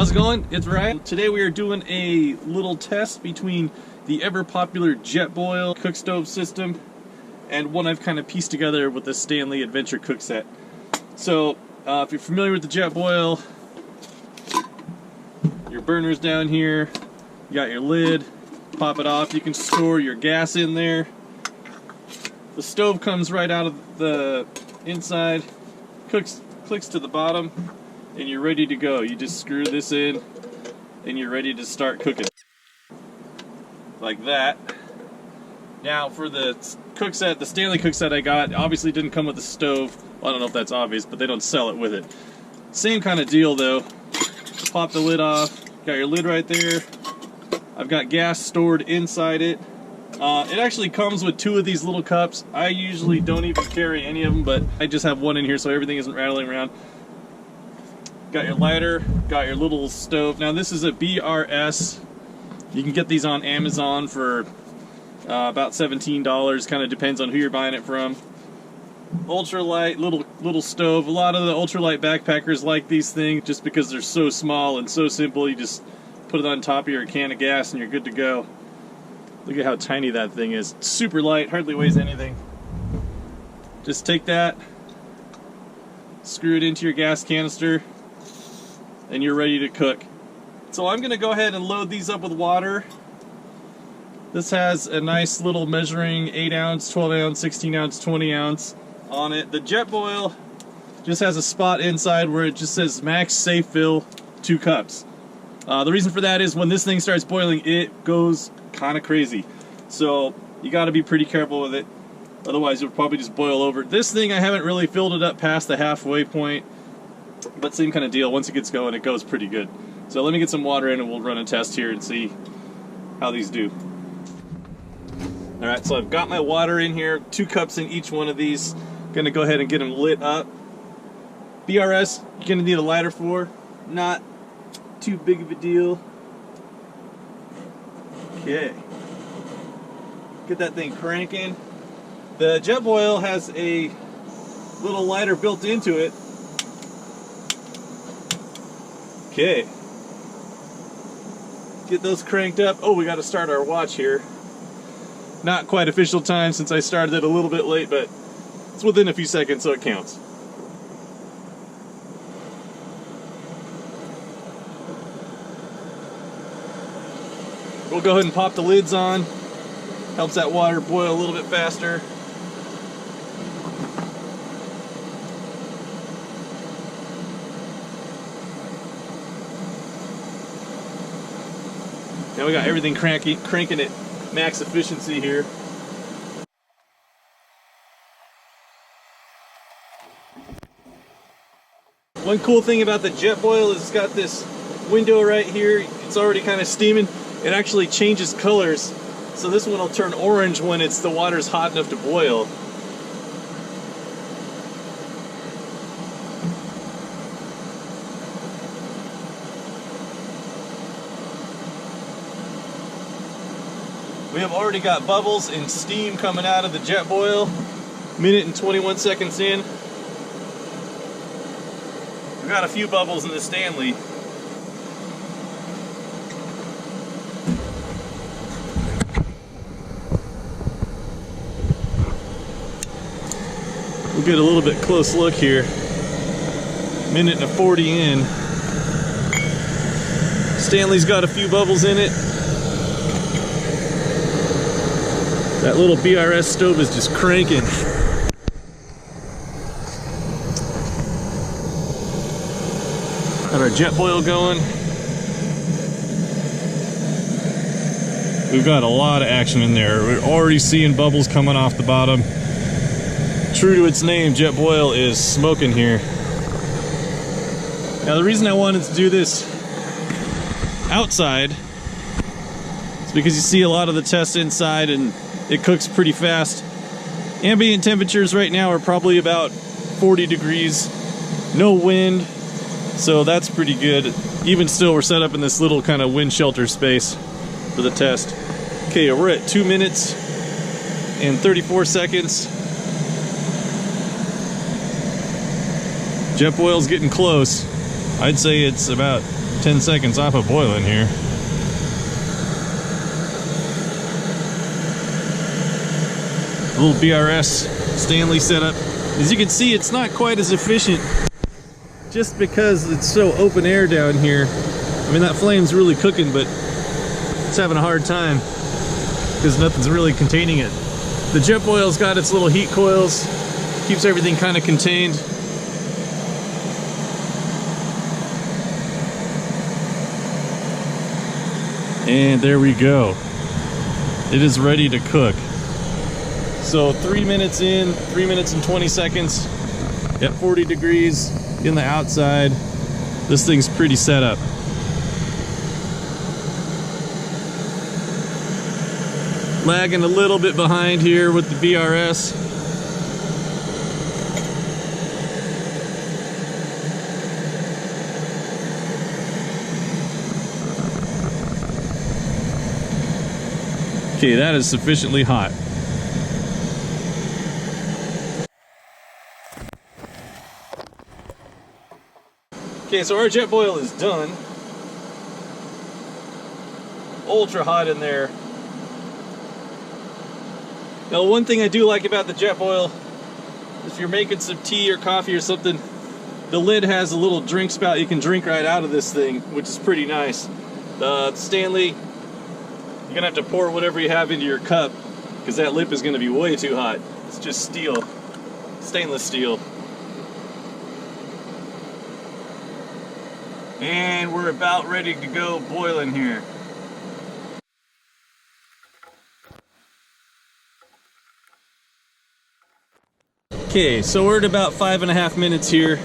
How's it going? It's Ryan. Today we are doing a little test between the ever popular Jetboil cook stove system and one I've kind of pieced together with the Stanley Adventure cook set. So if you're familiar with the Jetboil, your burner's down here, you got your lid, pop it off, you can store your gas in there. The stove comes right out of the inside, clicks to the bottom, and you're ready to go. You just screw this in and you're ready to start cooking. Like that. Now for the cook set, the Stanley cook set I got, obviously didn't come with the stove. Well, I don't know if that's obvious, but they don't sell it with it. Same kind of deal though. Pop the lid off, got your lid right there. I've got gas stored inside it. It actually comes with 2 of these little cups. I usually don't even carry any of them, but I just have one in here so everything isn't rattling around. Got your lighter, got your little stove. Now this is a BRS. You can get these on Amazon for about $17. Kind of depends on who you're buying it from. Ultralight little stove. A lot of the ultralight backpackers like these things just because they're so small and so simple. You just put it on top of your can of gas and you're good to go. Look at how tiny that thing is. It's super light, hardly weighs anything. Just take that, screw it into your gas canister, and you're ready to cook. So I'm gonna go ahead and load these up with water. This has a nice little measuring 8 ounce, 12 ounce, 16 ounce, 20 ounce on it. The Jetboil just has a spot inside where it just says max safe fill 2 cups. The reason for that is when this thing starts boiling, it goes kind of crazy. So you got to be pretty careful with it. Otherwise you'll probably just boil over. This thing, I haven't really filled it up past the halfway point, but same kind of deal. Once it gets going, it goes pretty good. So let me get some water in and we'll run a test here and see how these do. Alright, so I've got my water in here, 2 cups in each one of these. Gonna go ahead and get them lit up. BRS, you're gonna need a lighter for. Not too big of a deal. Okay. Get that thing cranking. The Jetboil has a little lighter built into it. Okay. Get those cranked up. Oh, we got to start our watch here. Not quite official time since I started it a little bit late, but it's within a few seconds, so it counts. We'll go ahead and pop the lids on. Helps that water boil a little bit faster. Now we got everything cranking at max efficiency here. One cool thing about the Jetboil is it's got this window right here. It's already kind of steaming. It actually changes colors. So this one will turn orange when the water's hot enough to boil. We have already got bubbles and steam coming out of the Jetboil. Minute and 21 seconds in. We've got a few bubbles in the Stanley. We'll get a little bit close look here. Minute and 40 in. Stanley's got a few bubbles in it. That little BRS stove is just cranking. Got our Jetboil going. We've got a lot of action in there. We're already seeing bubbles coming off the bottom. True to its name, Jetboil is smoking here. Now the reason I wanted to do this outside is because you see a lot of the tests inside and it cooks pretty fast. Ambient temperatures right now are probably about 40 degrees. No wind, so that's pretty good. Even still, we're set up in this little kind of wind shelter space for the test. Okay, we're at 2 minutes and 34 seconds. Jetboil's getting close. I'd say it's about 10 seconds off of boiling here. A little BRS Stanley setup. As you can see, it's not quite as efficient just because it's so open air down here. I mean, that flame's really cooking, but it's having a hard time because nothing's really containing it. The Jetboil's got its little heat coils, keeps everything kind of contained. And there we go. It is ready to cook. So 3 minutes in, 3 minutes and 20 seconds at 40 degrees in the outside. This thing's pretty set up. Lagging a little bit behind here with the BRS. Okay, that is sufficiently hot. Okay, so our Jetboil is done. Ultra hot in there. Now, one thing I do like about the Jetboil, if you're making some tea or coffee or something, the lid has a little drink spout you can drink right out of this thing, which is pretty nice. The Stanley, you're gonna have to pour whatever you have into your cup because that lip is gonna be way too hot. It's just steel, stainless steel. And we're about ready to go boiling here. Okay, so we're at about 5.5 minutes here.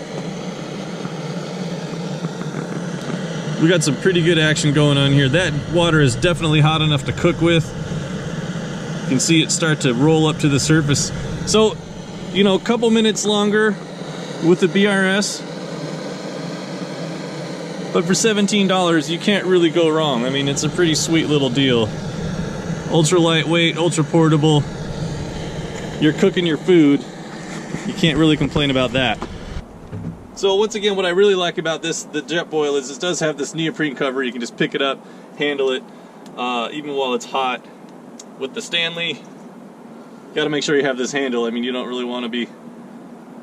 We got some pretty good action going on here. That water is definitely hot enough to cook with. You can see it start to roll up to the surface. So, you know, a couple minutes longer with the BRS. But for $17, you can't really go wrong. I mean, it's a pretty sweet little deal. Ultra lightweight, ultra portable. You're cooking your food. You can't really complain about that. So once again, what I really like about the Jetboil is it does have this neoprene cover. You can just pick it up, handle it, even while it's hot. With the Stanley, you gotta make sure you have this handle. I mean, you don't really want to be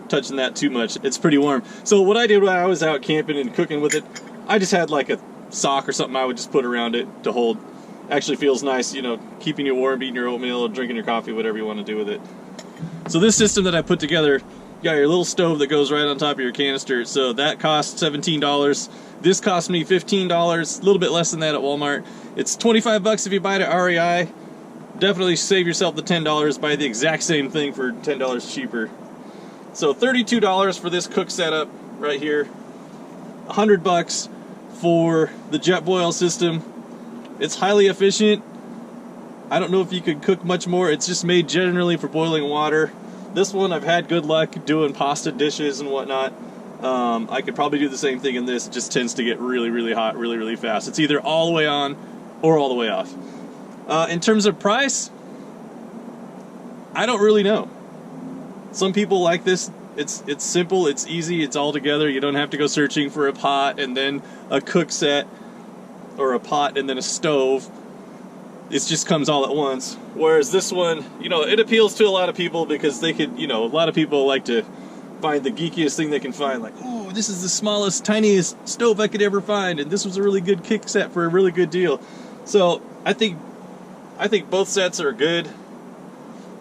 touching that too much. It's pretty warm. So what I did when I was out camping and cooking with it, I just had like a sock or something I would just put around it to hold. Actually feels nice, you know, keeping you warm, eating your oatmeal, drinking your coffee, whatever you want to do with it. So this system that I put together, you got your little stove that goes right on top of your canister. So that costs $17. This cost me $15, a little bit less than that at Walmart. It's 25 bucks if you buy it at REI. Definitely save yourself the $10, buy the exact same thing for $10 cheaper. So $32 for this cook setup right here. 100 bucks for the Jetboil system. It's highly efficient. I don't know if you could cook much more. It's just made generally for boiling water. This one I've had good luck doing pasta dishes and whatnot. I could probably do the same thing in this. It just tends to get really, really hot really, really fast. It's either all the way on or all the way off. In terms of price, I don't really know. Some people like this. It's simple, it's easy, it's all together. You don't have to go searching for a pot and then a cook set or a pot and then a stove. It just comes all at once. Whereas this one, you know, it appeals to a lot of people because they could, you know, a lot of people like to find the geekiest thing they can find. Like, oh, this is the smallest, tiniest stove I could ever find, and this was a really good kick set for a really good deal. So I think both sets are good,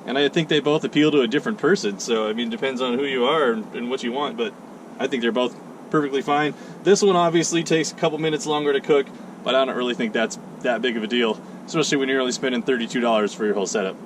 and I think they both appeal to a different person. So I mean, it depends on who you are and what you want, but I think they're both perfectly fine. This one obviously takes a couple minutes longer to cook, but I don't really think that's that big of a deal, especially when you're only spending $32 for your whole setup.